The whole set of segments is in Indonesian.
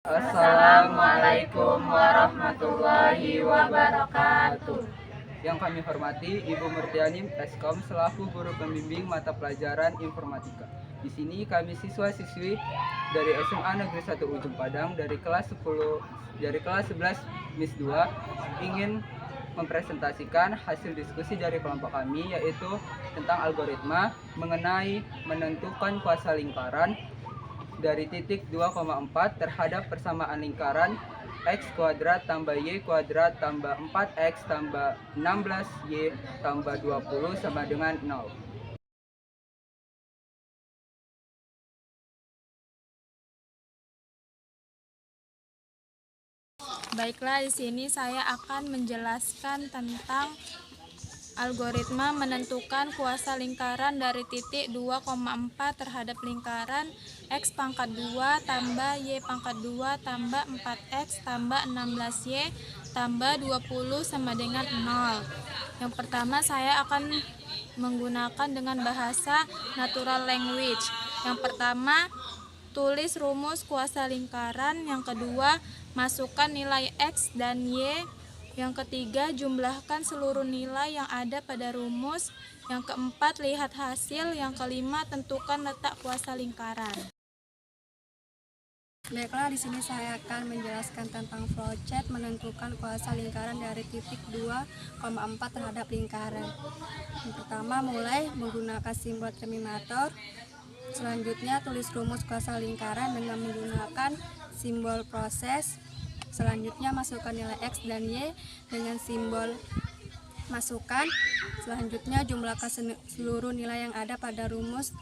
Assalamualaikum warahmatullahi wabarakatuh. Yang kami hormati Ibu Murtiani Eskom selaku guru pembimbing mata pelajaran informatika. Di sini kami siswa-siswi dari SMA Negeri 1 Ujung Padang dari kelas 11 MIS 2 ingin mempresentasikan hasil diskusi dari kelompok kami, yaitu tentang algoritma mengenai menentukan kuasa lingkaran dari titik 2,4 terhadap persamaan lingkaran x kuadrat tambah y kuadrat tambah 4x tambah 16y tambah 20 sama dengan 0. Baiklah, di sini saya akan menjelaskan tentang algoritma menentukan kuasa lingkaran dari titik 2,4 terhadap lingkaran x pangkat 2 tambah y pangkat 2 tambah 4x tambah 16y tambah 20 sama dengan 0. Yang pertama saya akan menggunakan dengan bahasa natural language. Yang pertama, tulis rumus kuasa lingkaran. Yang kedua, masukkan nilai x dan y. Yang ketiga, jumlahkan seluruh nilai yang ada pada rumus. Yang keempat, lihat hasil. Yang kelima, tentukan letak kuasa lingkaran. Baiklah, di sini saya akan menjelaskan tentang flowchart menentukan kuasa lingkaran dari titik 2,4 terhadap lingkaran. Yang pertama, mulai menggunakan simbol terminator. Selanjutnya, tulis rumus kuasa lingkaran dengan menggunakan simbol proses. Selanjutnya, masukkan nilai x dan y dengan simbol masukkan. Selanjutnya, jumlahkan seluruh nilai yang ada pada rumus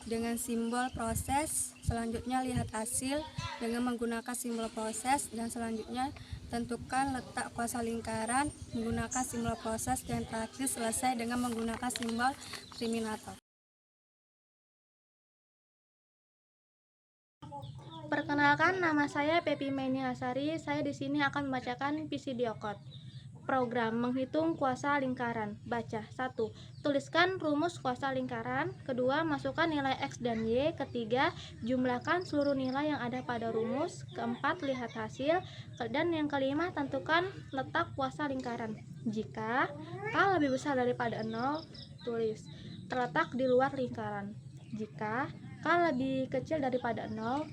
dengan simbol proses. Selanjutnya, lihat hasil dengan menggunakan simbol proses. Dan selanjutnya, tentukan letak kuasa lingkaran menggunakan simbol proses. Dan terakhir, selesai dengan menggunakan simbol terminator. Perkenalkan, nama saya Pepi Meni Hasari. Saya di sini akan membacakan PCDO Code. Program menghitung kuasa lingkaran. Baca. 1. Tuliskan rumus kuasa lingkaran. Kedua, masukkan nilai x dan y. Ketiga, jumlahkan seluruh nilai yang ada pada rumus. Keempat, lihat hasil. Dan yang kelima, tentukan letak kuasa lingkaran. Jika k lebih besar daripada 0, tulis terletak di luar lingkaran. Jika k lebih kecil daripada 0,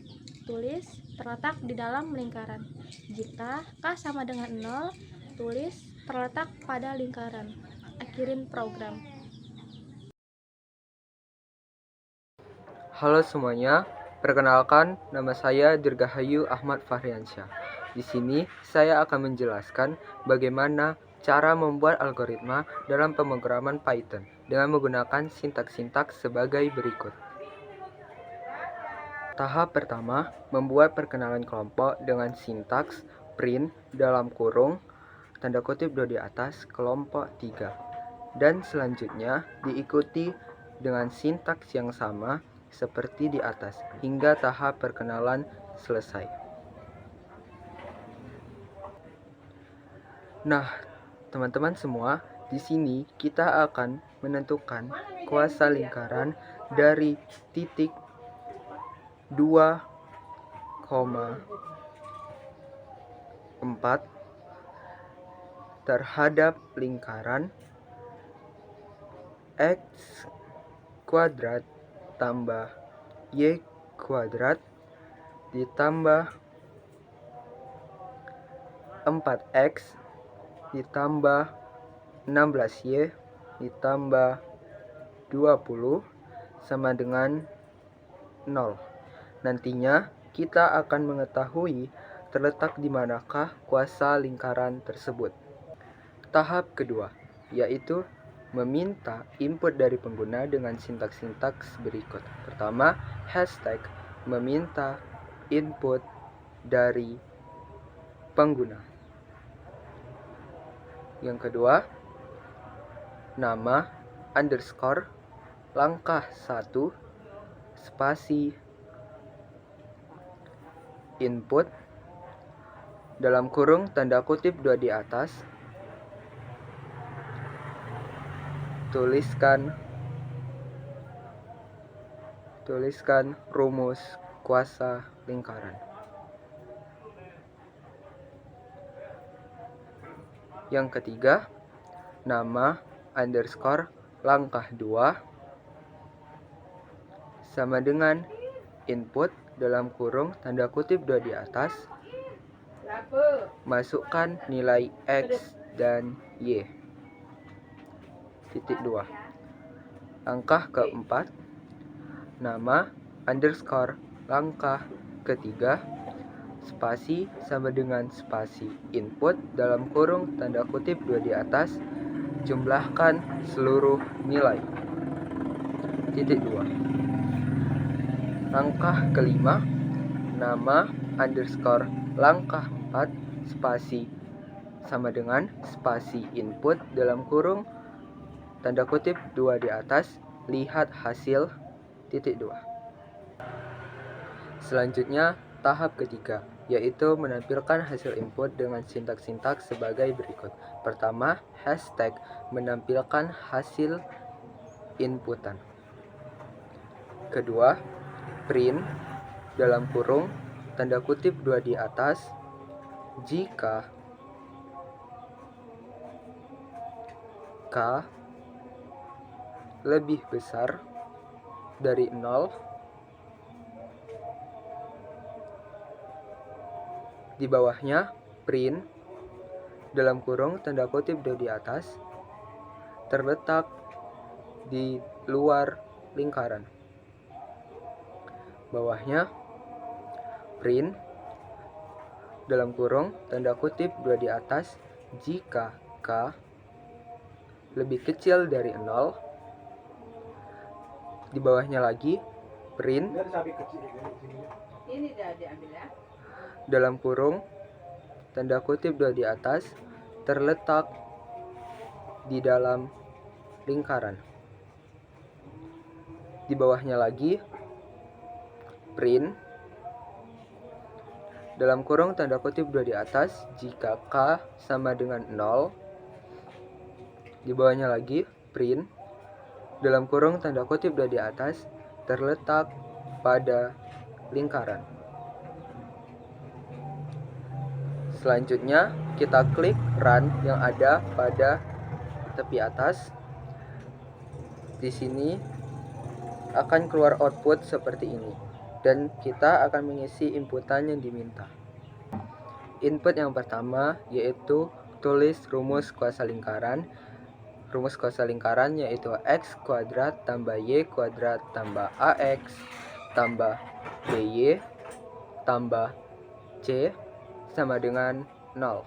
tulis terletak di dalam lingkaran. Jika k sama dengan 0, tulis terletak pada lingkaran. Akhirin program. Halo semuanya, perkenalkan nama saya Dirgahayu Ahmad Fahriansyah. Di sini saya akan menjelaskan bagaimana cara membuat algoritma dalam pemrograman Python dengan menggunakan sintaks-sintaks sebagai berikut. Tahap pertama, membuat perkenalan kelompok dengan sintaks print dalam kurung tanda kutip 2 di atas kelompok 3. Dan selanjutnya diikuti dengan sintaks yang sama seperti di atas hingga tahap perkenalan selesai. Nah, teman-teman semua, di sini kita akan menentukan kuasa lingkaran dari titik 2,4 terhadap lingkaran x kuadrat tambah y kuadrat ditambah 4x ditambah 16y ditambah 20 sama dengan 0. Nantinya kita akan mengetahui terletak di manakah kuasa lingkaran tersebut. Tahap kedua, yaitu meminta input dari pengguna dengan sintaks-sintaks berikut. Pertama, hashtag meminta input dari pengguna. Yang kedua, nama underscore langkah 1 spasi input dalam kurung tanda kutip 2 di atas. Tuliskan rumus kuasa lingkaran. Yang ketiga, nama underscore langkah 2 sama dengan input dalam kurung tanda kutip 2 di atas, masukkan nilai X dan Y. Titik 2. Langkah keempat, nama underscore langkah ketiga spasi sama dengan spasi input dalam kurung tanda kutip 2 di atas, jumlahkan seluruh nilai. Titik 2. Langkah kelima, nama underscore langkah 4 spasi sama dengan spasi input dalam kurung tanda kutip 2 di atas, lihat hasil. Titik 2. Selanjutnya, tahap ketiga, yaitu menampilkan hasil input dengan sintaks-sintaks sebagai berikut. Pertama, hashtag menampilkan hasil inputan. Kedua, print dalam kurung tanda kutip 2 di atas jika K lebih besar dari 0. Di bawahnya, print dalam kurung tanda kutip 2 di atas terletak di luar lingkaran. Bawahnya, print dalam kurung tanda kutip 2 di atas jika K lebih kecil dari 0. Di bawahnya lagi, print dalam kurung tanda kutip 2 di atas terletak di dalam lingkaran. Di bawahnya lagi, print dalam kurung tanda kutip 2 di atas jika K sama dengan 0. Di bawahnya lagi, print dalam kurung tanda kutip 2 di atas terletak pada lingkaran. Selanjutnya, kita klik run yang ada pada tepi atas. Di sini akan keluar output seperti ini, dan kita akan mengisi inputan yang diminta. Input yang pertama yaitu tulis rumus kuasa lingkaran. Rumus kuasa lingkaran yaitu x kuadrat tambah y kuadrat tambah ax tambah by tambah c sama dengan 0.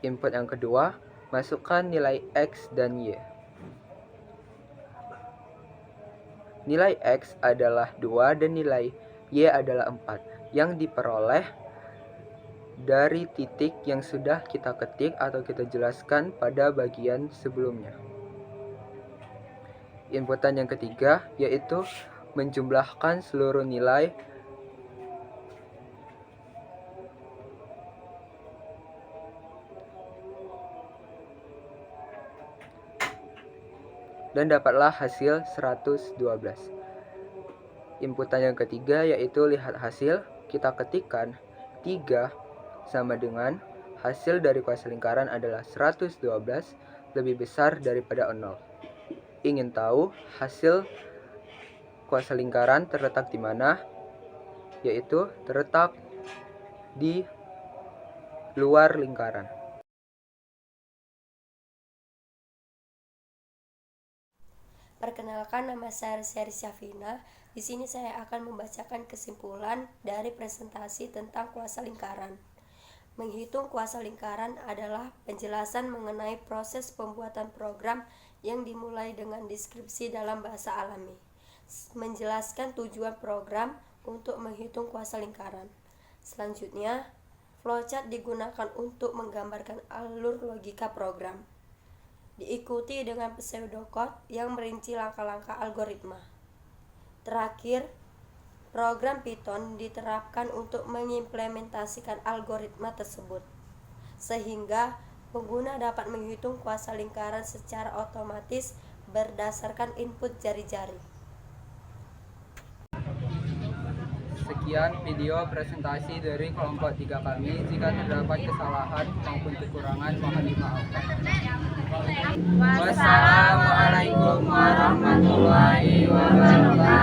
Input yang kedua, masukkan nilai x dan y. Nilai x adalah 2 dan nilai y adalah 4 yang diperoleh dari titik yang sudah kita ketik atau kita jelaskan pada bagian sebelumnya. Inputan yang ketiga yaitu menjumlahkan seluruh nilai dan dapatlah hasil 112. Inputan yang ketiga yaitu lihat hasil. Kita ketikkan 3 sama dengan hasil dari kuasa lingkaran adalah 112 lebih besar daripada 0. Ingin tahu hasil kuasa lingkaran terletak di mana? Yaitu terletak di luar lingkaran. Perkenalkan, nama saya Syari Syafina. Di sini saya akan membacakan kesimpulan dari presentasi tentang kuasa lingkaran. Menghitung kuasa lingkaran adalah penjelasan mengenai proses pembuatan program yang dimulai dengan deskripsi dalam bahasa alami, menjelaskan tujuan program untuk menghitung kuasa lingkaran. Selanjutnya, flowchart digunakan untuk menggambarkan alur logika program. Diikuti dengan pseudocode yang merinci langkah-langkah algoritma. Terakhir, program Python diterapkan untuk mengimplementasikan algoritma tersebut, sehingga pengguna dapat menghitung kuasa lingkaran secara otomatis berdasarkan input jari-jari. Sekian video presentasi dari kelompok 3 kami. Jika terdapat kesalahan maupun kekurangan mohon dimaafkan. Wassalamualaikum warahmatullahi wabarakatuh.